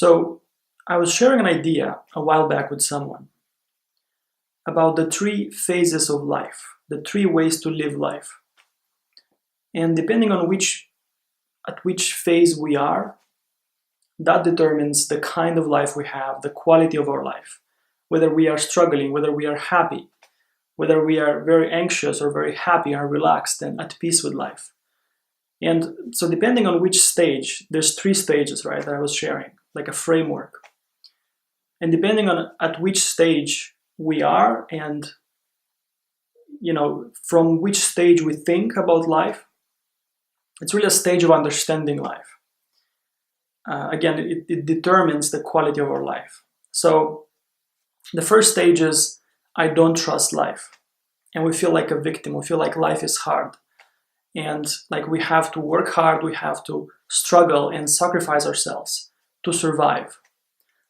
So I was sharing an idea a while back with someone about the three phases of life, the three ways to live life. And depending on at which phase we are, that determines the kind of life we have, the quality of our life, whether we are struggling, whether we are happy, whether we are very anxious or very happy and relaxed and at peace with life. And so depending on which stage, there's three stages, right, that I was sharing, like a framework. And depending on at which stage we are and, from which stage we think about life, it's really a stage of understanding life. Again, it determines the quality of our life. So the first stage is, I don't trust life. And we feel like a victim. We feel like life is hard. And like we have to work hard, we have to struggle and sacrifice ourselves to survive.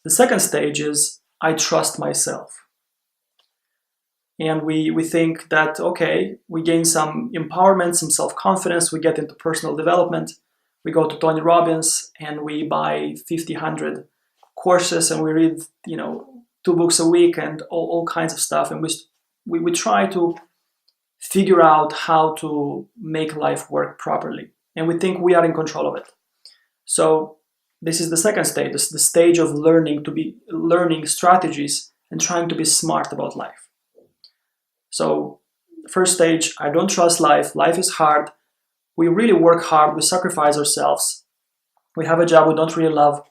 The second stage is, I trust myself. And we think that, okay, we gain some empowerment, some self-confidence, we get into personal development, we go to Tony Robbins and we buy 50, 100 courses and we read, 2 books a week and all kinds of stuff. And we try to figure out how to make life work properly. And we think we are in control of it. So this is the second stage, the stage of learning strategies and trying to be smart about life. So first stage, I don't trust life. Life is hard. We really work hard. We sacrifice ourselves. We have a job we don't really love.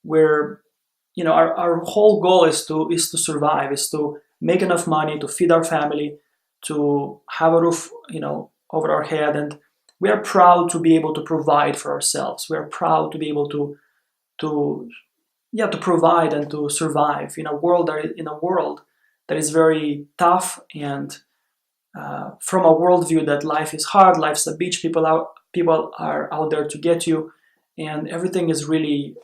Our whole goal is to survive, is to make enough money to feed our family, to have a roof, over our head. And we are proud to be able to provide for ourselves. We are proud to be able to provide and to survive in a world that is very tough, and from a worldview that life is hard, life's a beach, people are out there to get you, and everything is really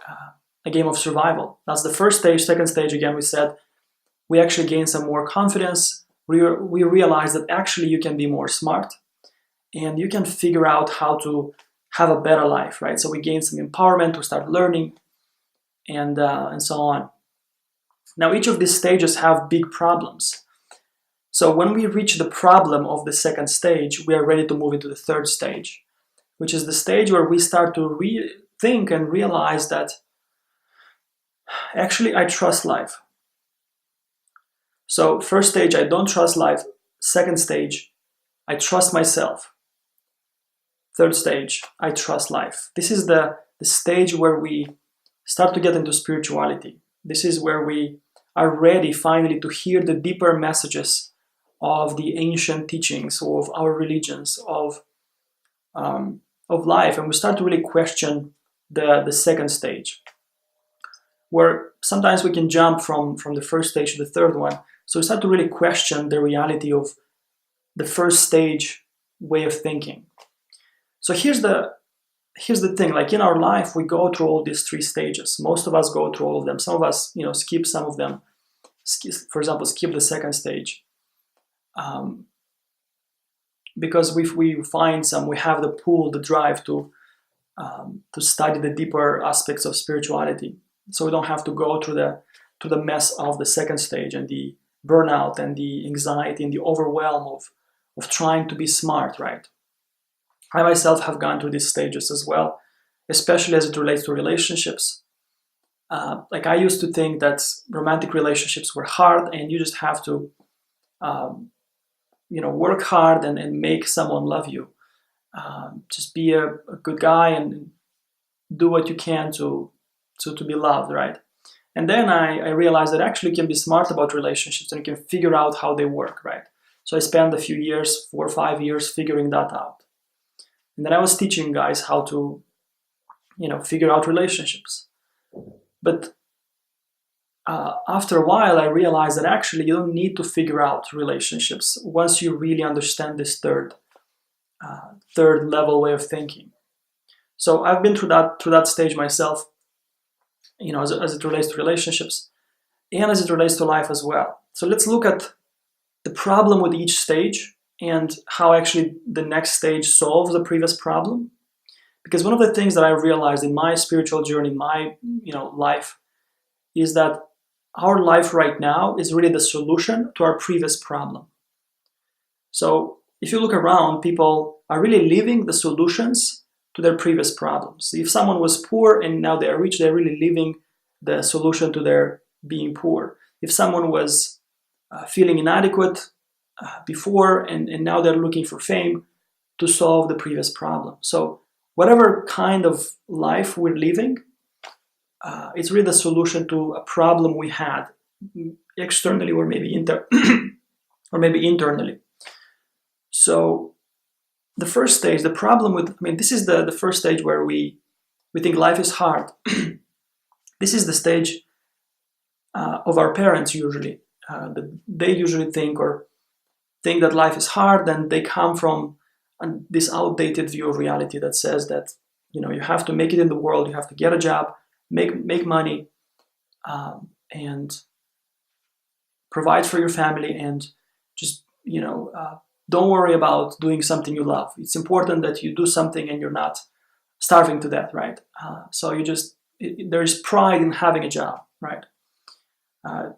a game of survival. That's the first stage. Second stage, again, we said, we actually gain some more confidence. We realize that actually you can be more smart, and you can figure out how to have a better life, right? So we gain some empowerment to start learning, and so on. Now, each of these stages have big problems. So when we reach the problem of the second stage, we are ready to move into the third stage, which is the stage where we start to think and realize that actually I trust life. So first stage, I don't trust life. Second stage, I trust myself. Third stage, I trust life. This is the stage where we start to get into spirituality. This is where we are ready finally to hear the deeper messages of the ancient teachings of our religions, of life, and we start to really question the second stage, where sometimes we can jump from the first stage to the third one. So we start to really question the reality of the first stage way of thinking. So here's the thing, like in our life, we go through all these three stages. Most of us go through all of them. Some of us, skip some of them. For example, skip the second stage. Because we have the pull, the drive to study the deeper aspects of spirituality. So we don't have to go through the mess of the second stage and the burnout and the anxiety and the overwhelm of trying to be smart, right? I myself have gone through these stages as well, especially as it relates to relationships. I used to think that romantic relationships were hard and you just have to, work hard and make someone love you. Just be a good guy and do what you can to be loved, right? And then I realized that actually you can be smart about relationships and you can figure out how they work, right? So I spent a few years, 4 or 5 years, figuring that out. And then I was teaching guys how to, figure out relationships. But after a while, I realized that actually you don't need to figure out relationships once you really understand this third level way of thinking. So I've been through that stage myself, as it relates to relationships and as it relates to life as well. So let's look at the problem with each stage and how actually the next stage solves the previous problem. because one of the things that I realized in my spiritual journey, in my life, is that our life right now is really the solution to our previous problem. So if you look around, people are really living the solutions to their previous problems. If someone was poor and now they are rich, they're really living the solution to their being poor. If someone was feeling inadequate before and now they're looking for fame to solve the previous problem. So whatever kind of life we're living, it's really the solution to a problem we had externally or maybe or maybe internally. So the first stage, the problem with, this is the first stage where we think life is hard. This is the stage of our parents usually. They usually think that life is hard, and they come from this outdated view of reality that says that you have to make it in the world, you have to get a job, make money, and provide for your family, and just don't worry about doing something you love. It's important that you do something and you're not starving to death, right? So there is pride in having a job, right?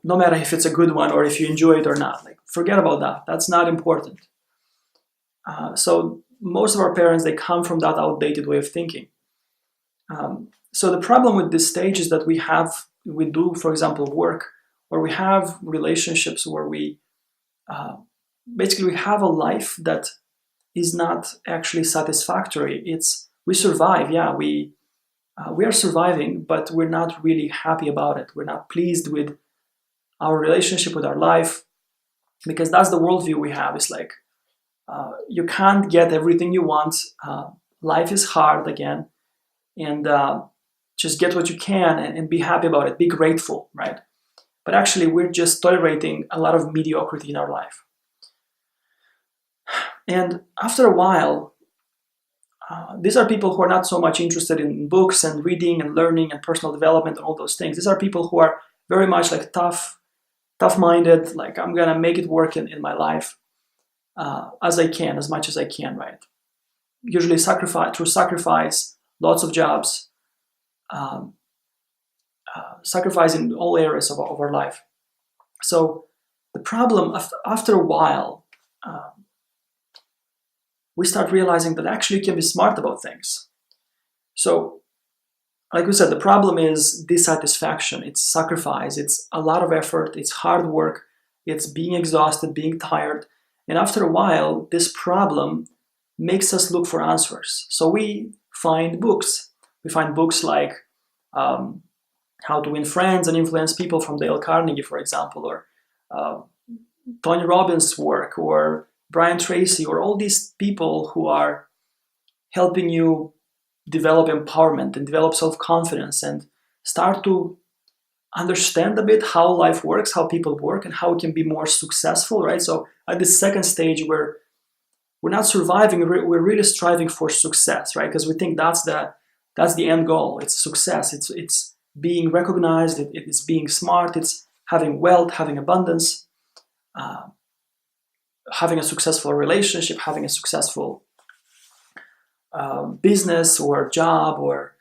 No matter if it's a good one or if you enjoy it or not. Like, forget about that. That's not important. So most of our parents, they come from that outdated way of thinking. So the problem with this stage is that we do, for example, work, or we have relationships where we basically have a life that is not actually satisfactory. We survive, yeah, we are surviving, but we're not really happy about it. We're not pleased with our relationship, with our life, because that's the worldview we have. It's like you can't get everything you want. Life is hard again, and just get what you can and be happy about it. Be grateful, right? But actually, we're just tolerating a lot of mediocrity in our life. And after a while, these are people who are not so much interested in books and reading and learning and personal development and all those things. These are people who are very much like tough-minded, like I'm gonna make it work in my life as I can, as much as I can, right? Usually sacrifice, lots of jobs, sacrifice in all areas of our life. So the problem, after a while, we start realizing that actually you can be smart about things. So, like we said, the problem is dissatisfaction. It's sacrifice. It's a lot of effort. It's hard work. It's being exhausted, being tired. And after a while, this problem makes us look for answers. So we find books. We find books like How to Win Friends and Influence People from Dale Carnegie, for example, or Tony Robbins' work, or Brian Tracy, or all these people who are helping you develop empowerment and develop self-confidence and start to understand a bit how life works, how people work, and how we can be more successful, right? So at this second stage, we're not surviving, we're really striving for success, right? Because we think that's the end goal. It's success. It's being recognized. It's being smart. It's having wealth, having abundance, having a successful relationship, having a successful business or job, or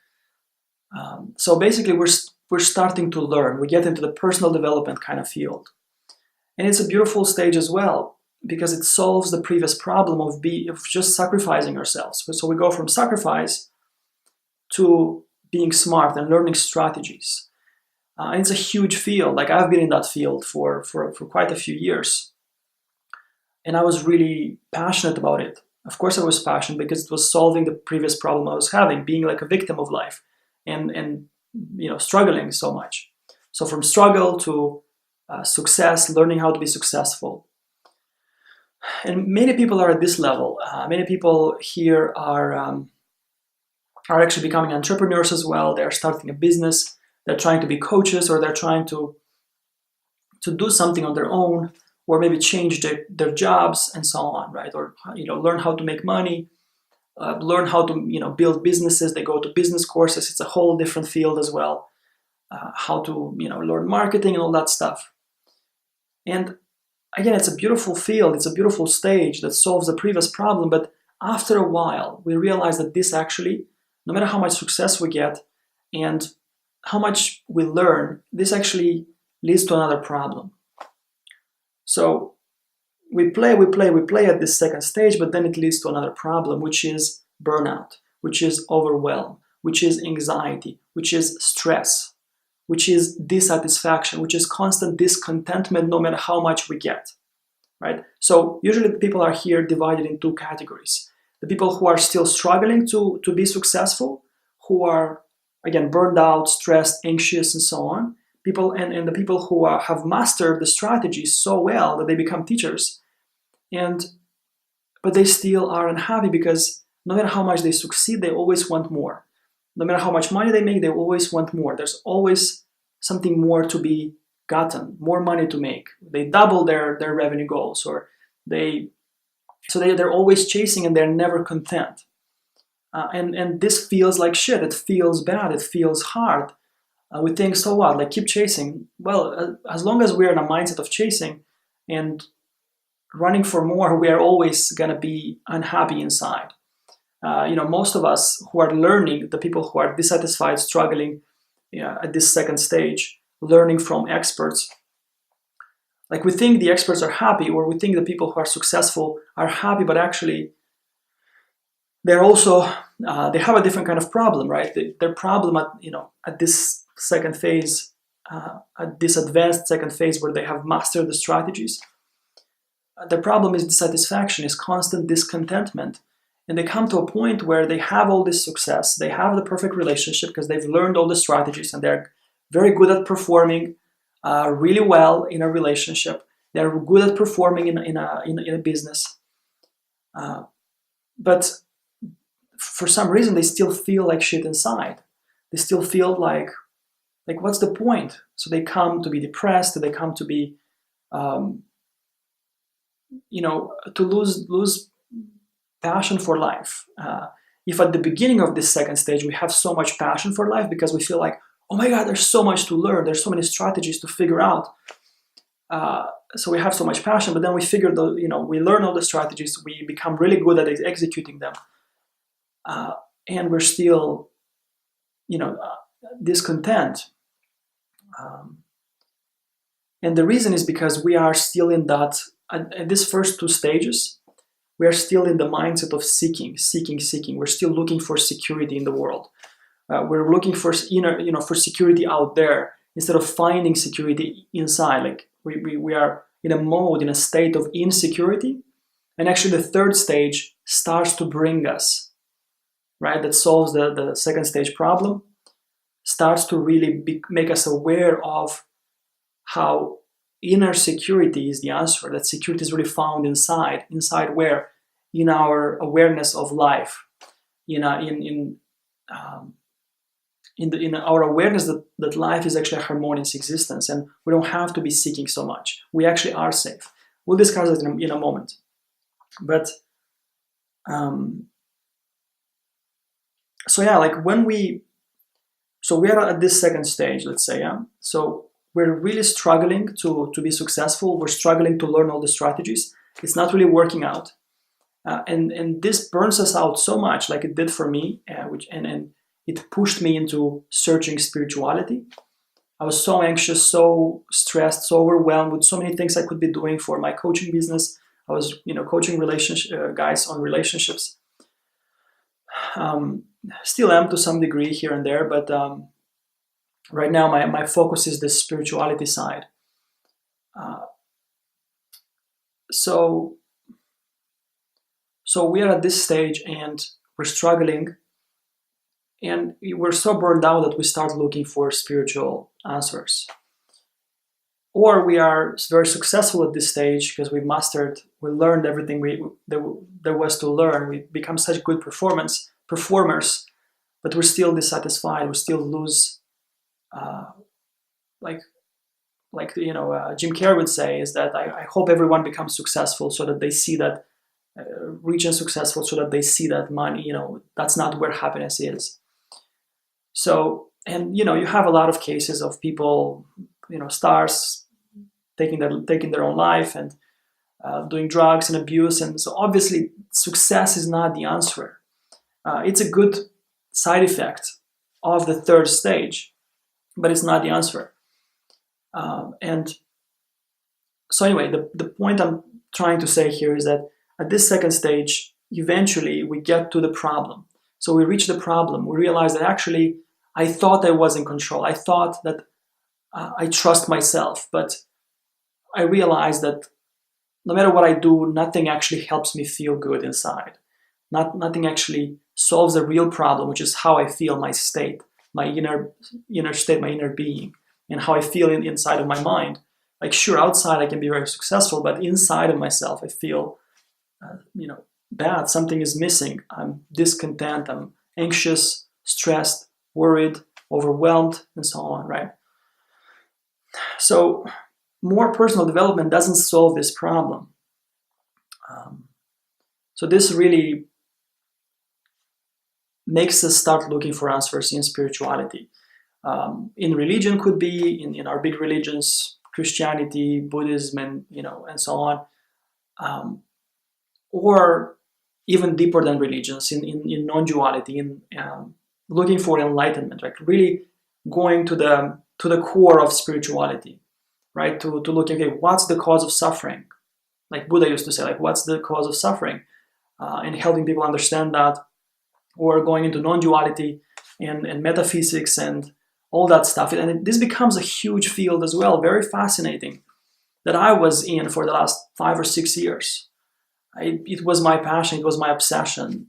so basically we're starting to learn. We get into the personal development kind of field, and it's a beautiful stage as well because it solves the previous problem of just sacrificing ourselves. So we go from sacrifice to being smart and learning strategies. And it's a huge field. Like, I've been in that field for quite a few years. And I was really passionate about it. Of course I was passionate because it was solving the previous problem I was having, being like a victim of life and struggling so much. So from struggle to success, learning how to be successful. And many people are at this level. Many people here are actually becoming entrepreneurs as well. They're starting a business. They're trying to be coaches, or they're trying to do something on their own, or maybe change their jobs and so on, right? Or learn how to make money, learn how to build businesses. They go to business courses. It's a whole different field as well. How to learn marketing and all that stuff. And again, it's a beautiful field. It's a beautiful stage that solves the previous problem. But after a while, we realize that this actually no matter how much success we get and how much we learn, this actually leads to another problem. So we play at this second stage, but then it leads to another problem, which is burnout, which is overwhelm, which is anxiety, which is stress, which is dissatisfaction, which is constant discontentment no matter how much we get, right? So usually people are here divided in two categories. The people who are still struggling to be successful, who are, again, burned out, stressed, anxious, and so on. People and the people who have mastered the strategies so well that they become teachers, but they still are unhappy because no matter how much they succeed, they always want more. No matter how much money they make, they always want more. There's always something more to be gotten, more money to make. They double their revenue goals, or they're always chasing and they're never content. And this feels like shit. It feels bad. It feels hard. We think, so what? Like, keep chasing. Well, as long as we're in a mindset of chasing and running for more, we are always going to be unhappy inside. Most of us who are learning, the people who are dissatisfied, struggling at this second stage, learning from experts, like, we think the experts are happy, or we think the people who are successful are happy, but actually they're also they have a different kind of problem, right? Their problem at this second phase, at this advanced second phase where they have mastered the strategies, their problem is dissatisfaction, is constant discontentment. And they come to a point where they have all this success, they have the perfect relationship because they've learned all the strategies and they're very good at performing really well in a relationship. They're good at performing in a business. But for some reason, they still feel like shit inside. They still feel like what's the point? So they come to be depressed. They come to be, to lose passion for life. If at the beginning of this second stage we have so much passion for life because we feel like, oh my God, there's so much to learn, there's so many strategies to figure out. So we have so much passion, but then we we learn all the strategies, we become really good at executing them, and we're still, discontent. And the reason is because we are still in that, at these first two stages, we are still in the mindset of seeking. We're still looking for security in the world. We're looking for for security out there instead of finding security inside. Like, we are in a state of insecurity, and actually the third stage starts to bring us, right? That solves the second stage problem, starts to really make us aware of how inner security is the answer. That security is really found inside where? In our awareness of life, in our awareness that life is actually a harmonious existence, and we don't have to be seeking so much. We actually are safe. We'll discuss it in a moment. But we are at this second stage, let's say, yeah. So we're really struggling to be successful. We're struggling to learn all the strategies. It's not really working out, and this burns us out so much, like it did for me, and it pushed me into searching spirituality. I was so anxious, so stressed, so overwhelmed with so many things I could be doing for my coaching business. I was, coaching guys on relationships. Still am to some degree here and there, but right now my focus is the spirituality side. So we are at this stage and we're struggling, and we're so burned out that we start looking for spiritual answers. Or we are very successful at this stage because we learned everything there was to learn. We become such good performers, but we're still dissatisfied. We still lose, Jim Carrey would say, is that I hope everyone becomes successful so that they see that, rich and successful so that they see that money, that's not where happiness is. So, and you have a lot of cases of people, stars taking their own life and doing drugs and abuse, and so obviously success is not the answer. It's a good side effect of the third stage, but it's not the answer. And so anyway, the point I'm trying to say here is that at this second stage, eventually we get to the problem. So we reach the problem. We realize that actually I thought I was in control. I thought that I trust myself, but I realized that no matter what I do, nothing actually helps me feel good inside. Nothing actually solves the real problem, which is how I feel, my state, my inner state, my inner being, and how I feel inside of my mind. Like, sure, outside I can be very successful, but inside of myself I feel, bad. Something is missing. I'm discontent. I'm anxious, stressed, worried, overwhelmed, and so on, right? So more personal development doesn't solve this problem. So this really makes us start looking for answers in spirituality. In religion could be, in our big religions, Christianity, Buddhism, and so on. Or even deeper than religions, in non-duality, in looking for enlightenment, right? Really going to the core of spirituality, right? To look, okay, what's the cause of suffering? Like Buddha used to say, like, what's the cause of suffering? And helping people understand that, or going into non-duality and metaphysics and all that stuff. And this becomes a huge field as well, very fascinating, that I was in for the last 5 or 6 years. It was my passion, it was my obsession,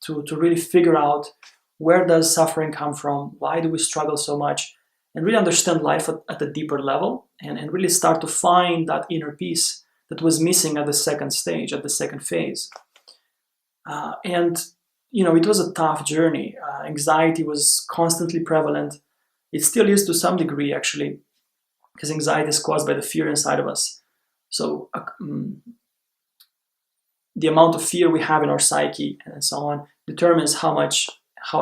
to really figure out, where does suffering come from, why do we struggle so much, and really understand life at a deeper level, and really start to find that inner peace that was missing at the second stage, at the second phase. And it was a tough journey. Anxiety was constantly prevalent. It still is to some degree, actually, because anxiety is caused by the fear inside of us. So the amount of fear we have in our psyche and so on determines how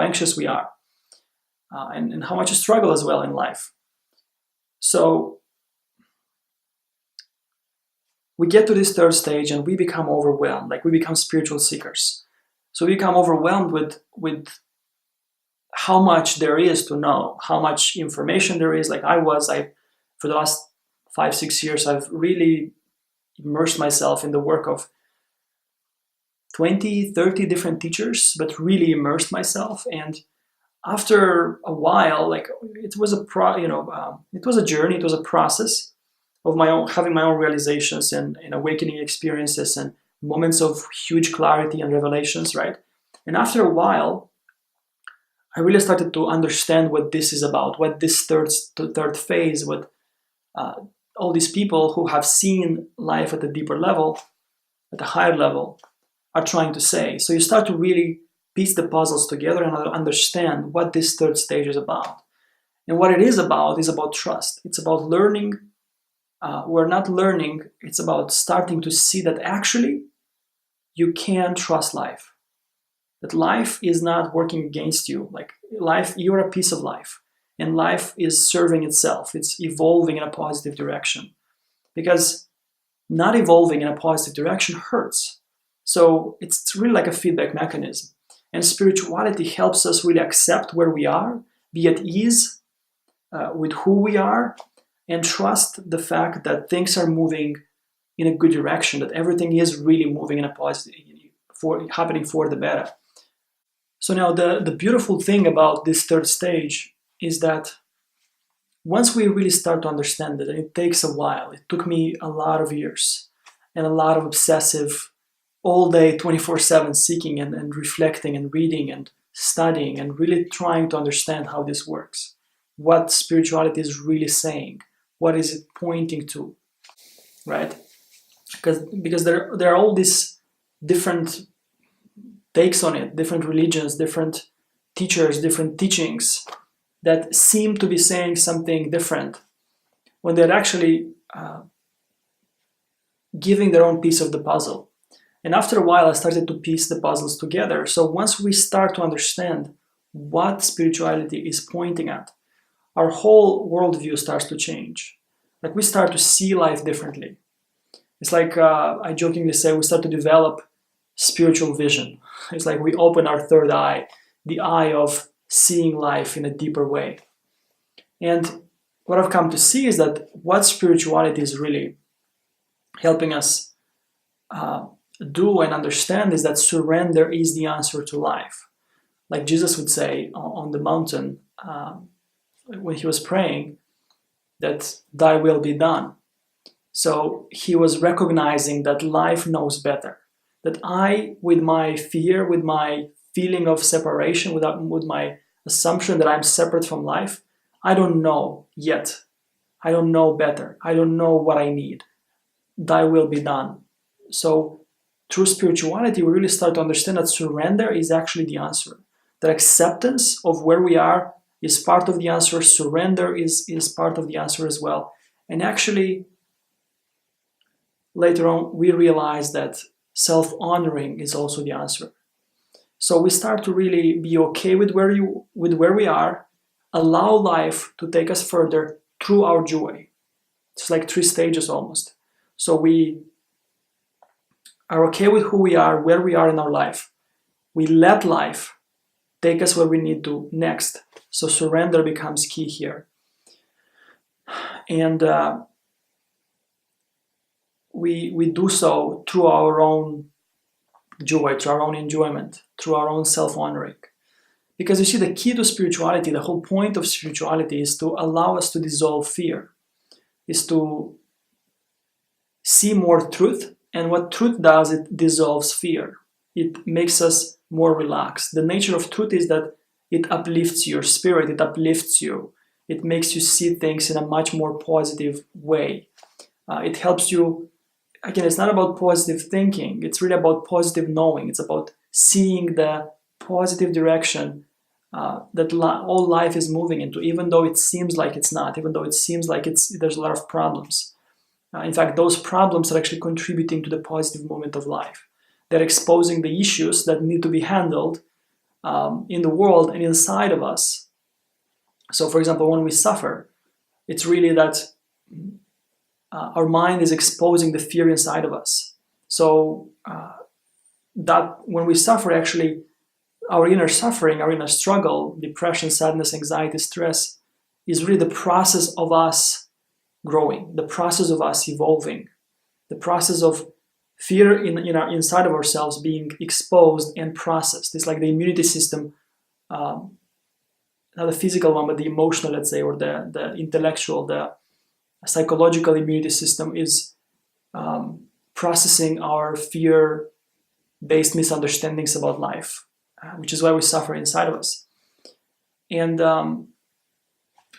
anxious we are, and how much we struggle as well in life. So we get to this third stage and we become overwhelmed, like we become spiritual seekers. So we become overwhelmed with how much there is to know, how much information there is. Like for the last 5-6 years, I've really immersed myself in the work of 20-30 different teachers, but really immersed myself. And after a while, like, it was it was a journey, it was a process of having my own realizations and awakening experiences and moments of huge clarity and revelations, right? And after a while, I really started to understand what this is about, what this third phase, what all these people who have seen life at a deeper level, at a higher level, are trying to say. So you start to really piece the puzzles together and understand what this third stage is about. And what it is about trust. It's about learning. We're not learning, it's about starting to see that actually you can trust life. That life is not working against you. Like, life, you're a piece of life. And life is serving itself. It's evolving in a positive direction. Because not evolving in a positive direction hurts. So it's really like a feedback mechanism. And spirituality helps us really accept where we are, be at ease with who we are, and trust the fact that things are moving in a good direction, that everything is really moving in a positive, happening for the better. So now the beautiful thing about this third stage is that once we really start to understand it, and it takes a while, it took me a lot of years and a lot of obsessive, all day, 24/7 seeking and reflecting and reading and studying and really trying to understand how this works, what spirituality is really saying, what is it pointing to, right? Because there are all these different takes on it, different religions, different teachers, different teachings that seem to be saying something different when they're actually giving their own piece of the puzzle. And after a while, I started to piece the puzzles together. So once we start to understand what spirituality is pointing at, our whole worldview starts to change. Like, we start to see life differently. It's like, I jokingly say, we start to develop spiritual vision. It's like we open our third eye the eye of seeing life in a deeper way. And what I've come to see is that what spirituality is really helping us do and understand is that surrender is the answer to life. Like Jesus would say on the mountain when he was praying, that thy will be done. So he was recognizing that life knows better. That I, with my fear, with my feeling of separation, with my assumption that I'm separate from life, I don't know yet. I don't know better. I don't know what I need. Thy will be done. So through spirituality, we really start to understand that surrender is actually the answer. That acceptance of where we are is part of the answer. Surrender is part of the answer as well. And actually, later on, we realize that self-honoring is also the answer. So we start to really be okay with where we are, allow life to take us further through our joy. It's like 3 stages almost. So we are okay with who we are, where we are in our life. We let life take us where we need to next. So surrender becomes key here. And we do so through our own joy, through our own enjoyment, through our own self-honoring. Because you see, the key to spirituality, the whole point of spirituality is to allow us to dissolve fear, is to see more truth. And what truth does, it dissolves fear. It makes us more relaxed. The nature of truth is that it uplifts your spirit, it uplifts you. It makes you see things in a much more positive way. It helps you, again, it's not about positive thinking, it's really about positive knowing. It's about seeing the positive direction that all life is moving into, even though it seems like it's not, even though it seems like there's a lot of problems. In fact, those problems are actually contributing to the positive moment of life. They're exposing the issues that need to be handled in the world and inside of us. So, for example, when we suffer, it's really that our mind is exposing the fear inside of us. So that when we suffer, actually, our inner suffering, our inner struggle, depression, sadness, anxiety, stress, is really the process of us growing, the process of us evolving, the process of fear inside of ourselves being exposed and processed. It's like the immunity system, not the physical one, but the emotional, let's say, or the intellectual, the psychological immunity system is processing our fear-based misunderstandings about life, which is why we suffer inside of us. And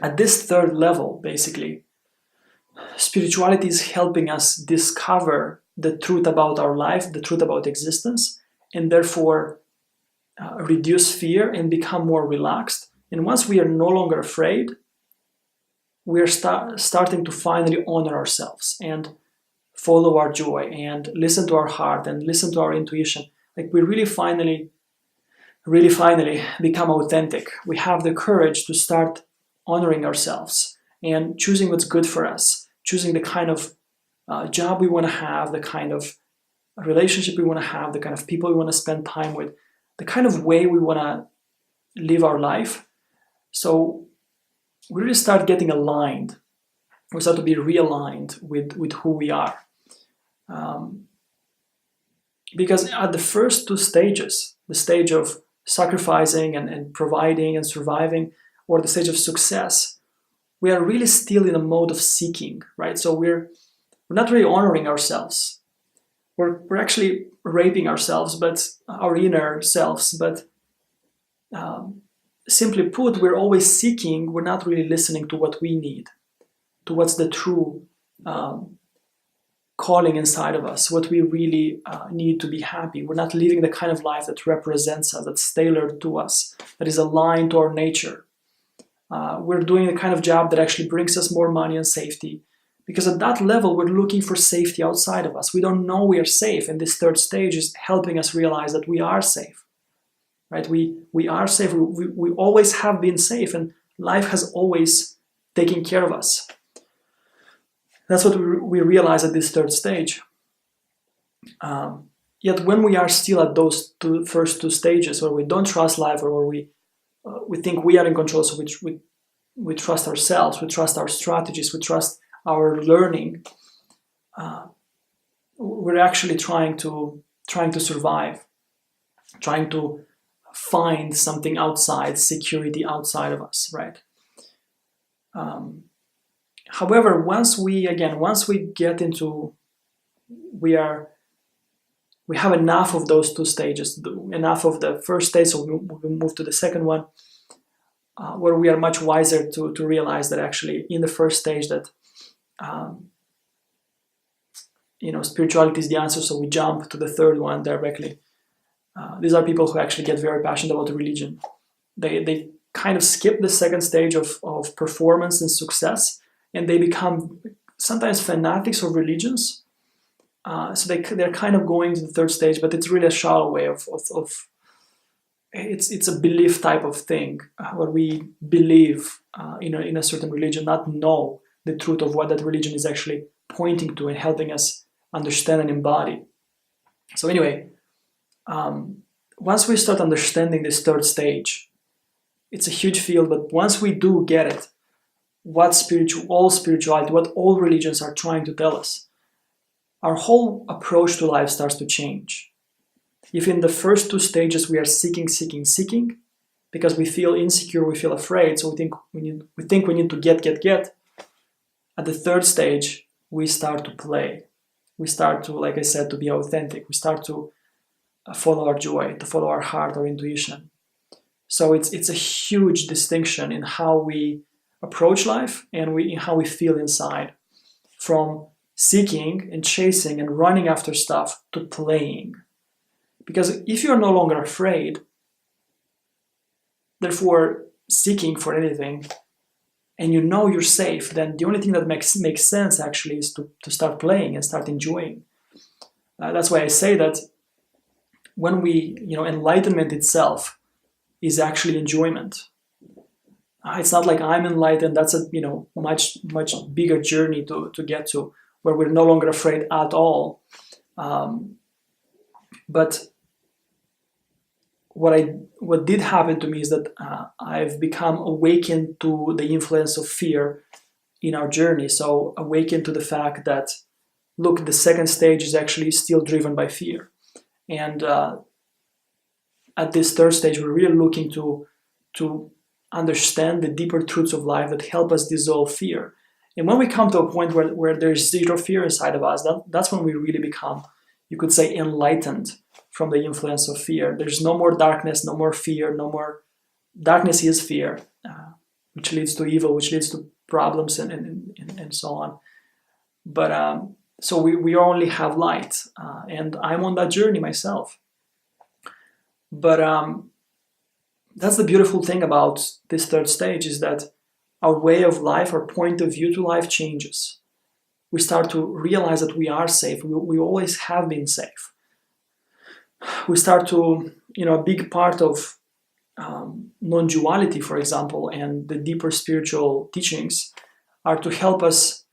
at this third level, basically, spirituality is helping us discover the truth about our life, the truth about existence, and therefore reduce fear and become more relaxed. And once we are no longer afraid, we are starting to finally honor ourselves and follow our joy and listen to our heart and listen to our intuition. Like we really finally become authentic. We have the courage to start honoring ourselves and choosing what's good for us, choosing the kind of job we want to have, the kind of relationship we want to have, the kind of people we want to spend time with, the kind of way we want to live our life. So we really start getting aligned. We start to be realigned with who we are. Because at the first 2 stages, the stage of sacrificing and providing and surviving, or the stage of success, we are really still in a mode of seeking, right? So we're not really honoring ourselves. We're actually raping ourselves, but our inner selves. But simply put, we're always seeking. We're not really listening to what we need, to what's the true calling inside of us, what we really need to be happy. We're not living the kind of life that represents us, that's tailored to us, that is aligned to our nature. We're doing the kind of job that actually brings us more money and safety. Because at that level, we're looking for safety outside of us. We don't know we are safe. And this third stage is helping us realize that we are safe. Right? We are safe. We always have been safe. And life has always taken care of us. That's what we realize at this third stage. Yet when we are still at those first two stages where we don't trust life, or where we think we are in control, so we trust ourselves, we trust our strategies, we trust our learning, we're actually trying to survive, trying to find something outside, security outside of us, right? However, once we get into, we have enough of those two stages, enough of the first stage, so we move to the second one, where we are much wiser to realize that actually in the first stage that spirituality is the answer, so we jump to the third one directly. These are people who actually get very passionate about religion. They kind of skip the second stage of performance and success, and they become sometimes fanatics of religions. So they're kind of going to the third stage, but it's really a shallow way of it's a belief type of thing, where we believe in a certain religion, not know the truth of what that religion is actually pointing to and helping us understand and embody. So anyway, once we start understanding this third stage, it's a huge field, but once we do get it, what all spirituality, what all religions are trying to tell us, our whole approach to life starts to change. If in the first two stages we are seeking, because we feel insecure, we feel afraid, so we think we need to get, at the third stage, we start to play. We start to, like I said, to be authentic. We start to follow our joy, to follow our heart, our intuition. So it's a huge distinction in how we approach life and in how we feel inside, from seeking and chasing and running after stuff to playing. Because if you're no longer afraid, therefore seeking for anything, and you know you're safe, then the only thing that makes sense actually is to start playing and start enjoying. That's why I say that when we, enlightenment itself is actually enjoyment. It's not like I'm enlightened. That's a much bigger journey to get to, where we're no longer afraid at all. But what did happen to me is that I've become awakened to the influence of fear in our journey. So awakened to the fact that, look, the second stage is actually still driven by fear. And at this third stage, we're really looking to understand the deeper truths of life that help us dissolve fear. And when we come to a point where there's zero fear inside of us, that's when we really become, you could say, enlightened from the influence of fear. There's no more darkness, no more fear, no more... Darkness is fear, which leads to evil, which leads to problems and so on. But so we only have light, and I'm on that journey myself. But that's the beautiful thing about this third stage, is that our way of life, our point of view to life changes. We start to realize that we are safe. We always have been safe. We start to, a big part of non-duality, for example, and the deeper spiritual teachings are to help us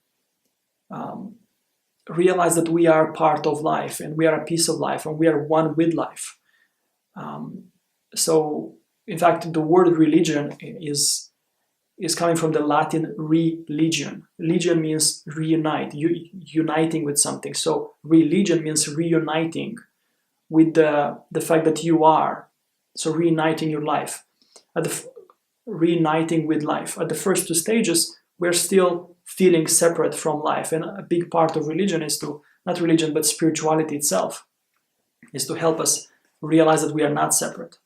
realize that we are part of life, and we are a piece of life, and we are one with life. So, in fact, the word religion is coming from the Latin religion. Religion means reunite, uniting with something. So religion means reuniting with the fact that you are. So reuniting your life, reuniting with life. At the first two stages, we're still feeling separate from life. And a big part of religion is not religion, but spirituality itself, is to help us realize that we are not separate.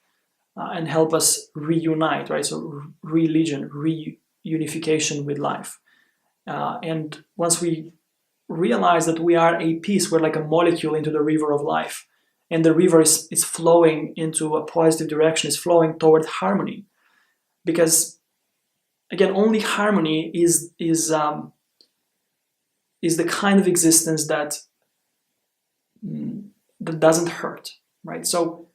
And help us reunite, right? So religion, reunification with life. And once we realize that we are a piece, we're like a molecule into the river of life. And the river is flowing into a positive direction, is flowing toward harmony. Because, again, only harmony is the kind of existence that doesn't hurt, right? So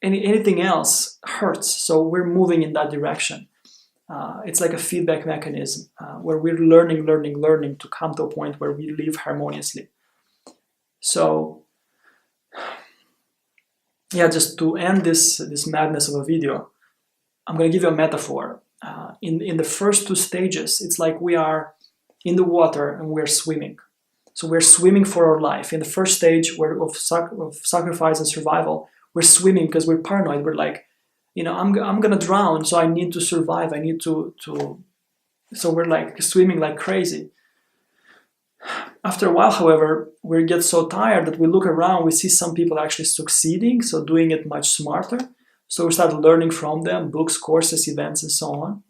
anything else hurts, so we're moving in that direction. It's like a feedback mechanism where we're learning to come to a point where we live harmoniously. So yeah, just to end this madness of a video, I'm going to give you a metaphor. In the first two stages, it's like we are in the water and we're swimming. So we're swimming for our life. In the first stage of sacrifice and survival, we're swimming because we're paranoid. We're like, I'm going to drown, so I need to survive. I need to. So we're like swimming like crazy. After a while, however, we get so tired that we look around, we see some people actually succeeding, so doing it much smarter. So we start learning from them, books, courses, events, and so on.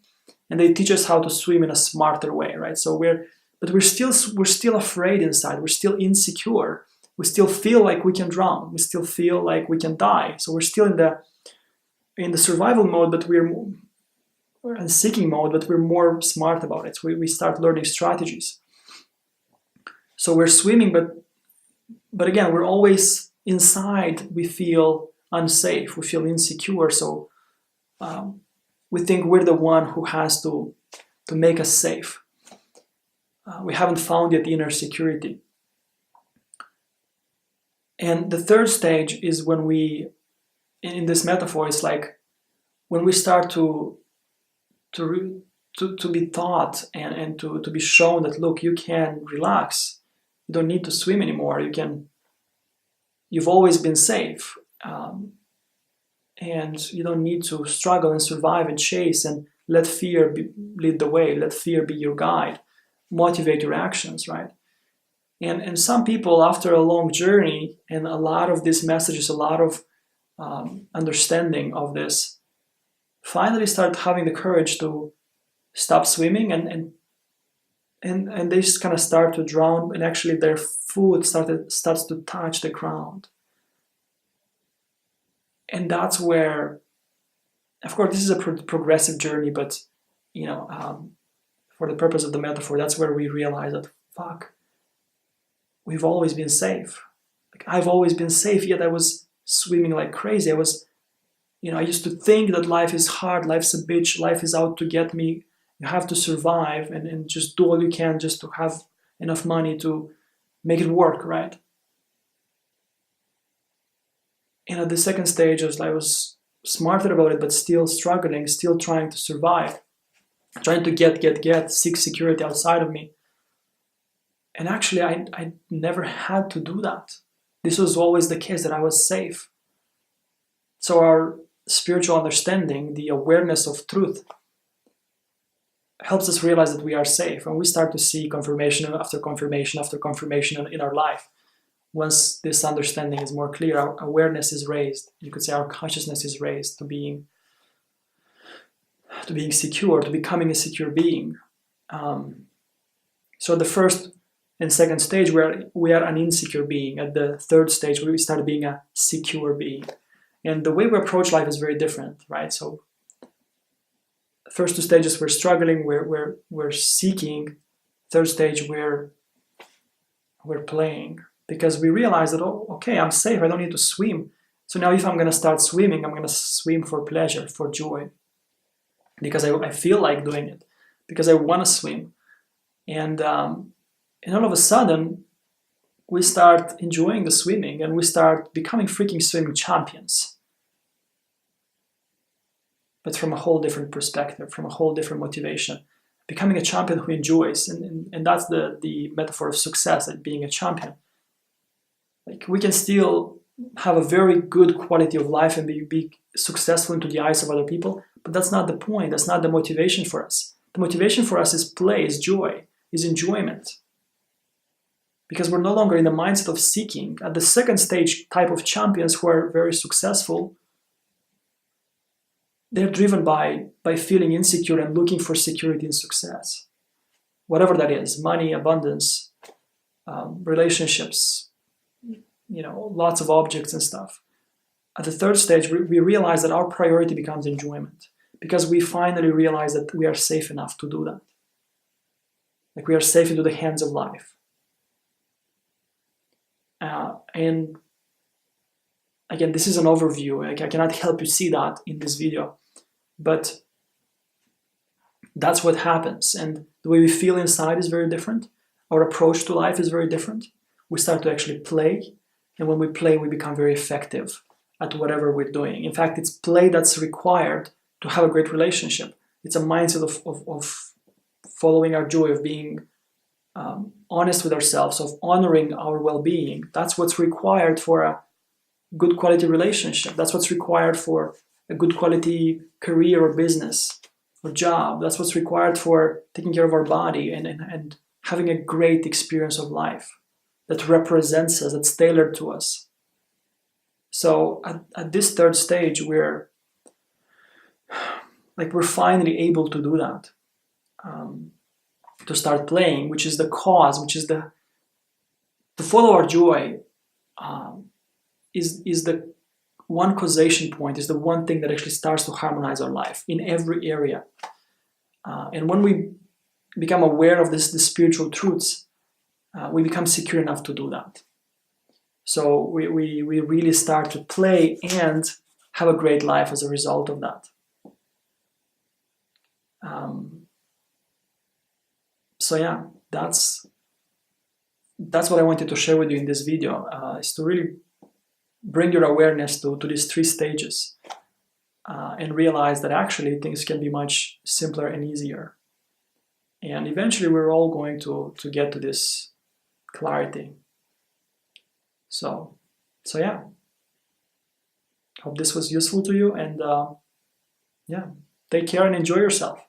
And they teach us how to swim in a smarter way, right? So we're still afraid inside. We're still insecure. We still feel like we can drown. We still feel like we can die. So we're still in the survival mode, but we're in seeking mode, but we're more smart about it. So we start learning strategies. So we're swimming, but again, we're always inside. We feel unsafe. We feel insecure. So we think we're the one who has to make us safe. We haven't found yet inner security. And the third stage is when in this metaphor, it's like when we start to be taught and to be shown that, look, you can relax. You don't need to swim anymore. You've always been safe. And you don't need to struggle and survive and chase and let fear lead the way. Let fear be your guide. Motivate your actions, right? And some people, after a long journey and a lot of these messages, a lot of understanding of this, finally start having the courage to stop swimming and they just kind of start to drown, and actually their foot starts to touch the ground. And that's where, of course, this is a progressive journey, but for the purpose of the metaphor, that's where we realize that, fuck, we've always been safe. Like, I've always been safe, yet I was swimming like crazy. I used to think that life is hard, life's a bitch, life is out to get me. You have to survive and just do all you can just to have enough money to make it work, right? And at the second stage, I was smarter about it, but still struggling, still trying to survive, trying to get, seek security outside of me. And actually, I never had to do that. This was always the case, that I was safe. So our spiritual understanding, the awareness of truth, helps us realize that we are safe. And we start to see confirmation after confirmation after confirmation in our life. Once this understanding is more clear, our awareness is raised. You could say our consciousness is raised to being secure, to becoming a secure being. So the first and second stage, we are an insecure being. At the third stage, we start being a secure being. And the way we approach life is very different, right? So first two stages, we're struggling, we're seeking. Third stage, we're playing. Because we realize that, oh, okay, I'm safe, I don't need to swim. So now if I'm going to start swimming, I'm going to swim for pleasure, for joy. Because I feel like doing it. Because I want to swim. And all of a sudden, we start enjoying the swimming and we start becoming freaking swimming champions. But from a whole different perspective, from a whole different motivation. Becoming a champion who enjoys. And that's the metaphor of success, like being a champion. Like, we can still have a very good quality of life and be successful into the eyes of other people, but that's not the point. That's not the motivation for us. The motivation for us is play, is joy, is enjoyment. Because we're no longer in the mindset of seeking. At the second stage type of champions who are very successful, they're driven by feeling insecure and looking for security and success. Whatever that is, money, abundance, relationships, lots of objects and stuff. At the third stage, we realize that our priority becomes enjoyment, because we finally realize that we are safe enough to do that. Like, we are safe into the hands of life. And again, this is an overview. I cannot help you see that in this video, but that's what happens. And the way we feel inside is very different. Our approach to life is very different. we start to actually play. And when we play, we become very effective at whatever we're doing. In fact, it's play that's required to have a great relationship. It's a mindset of following our joy, of being honest with ourselves, of honoring our well-being. That's what's required for a good quality relationship. That's what's required for a good quality career or business or job. That's what's required for taking care of our body and having a great experience of life that represents us, that's tailored to us. So at this third stage, we're finally able to do that, to start playing, which is the cause, which is to follow our joy, is the one causation point, is the one thing that actually starts to harmonize our life in every area. And when we become aware of the spiritual truths, we become secure enough to do that. So we really start to play and have a great life as a result of that. So yeah, that's what I wanted to share with you in this video, is to really bring your awareness to these 3 stages, and realize that actually things can be much simpler and easier. And eventually we're all going to get to this clarity. So yeah, hope this was useful to you, and yeah, take care and enjoy yourself.